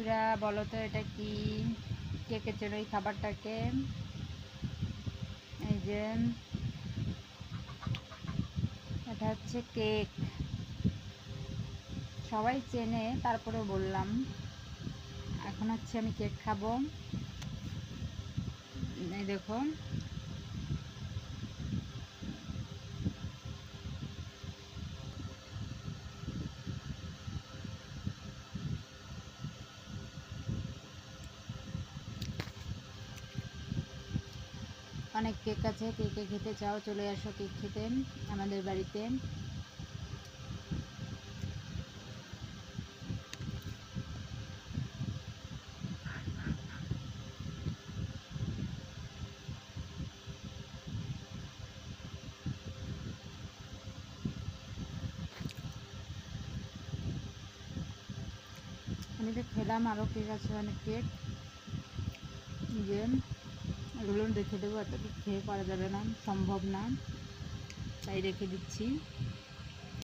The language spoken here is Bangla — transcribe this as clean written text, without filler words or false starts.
বন্ধুরা বলো তো এটা কি? কে কে চেনো এই খাবারটাকে? এই যে এটা হচ্ছে কেক। সবাই চেনে, তারপরে বললাম। এখন হচ্ছে আমি কেক খাবো। এই দেখো, অনেক কেক আছে। কে কে খেতে চাও চলে আসো কেক খেতে আমাদের বাড়িতে। আমি তো খেলাম, আরও কেক আছে অনেক কেক। যে এগুলো রেখে দেবো, এত কেক খেয়ে করা যাবে না, সম্ভব না, তাই রেখে দিচ্ছি।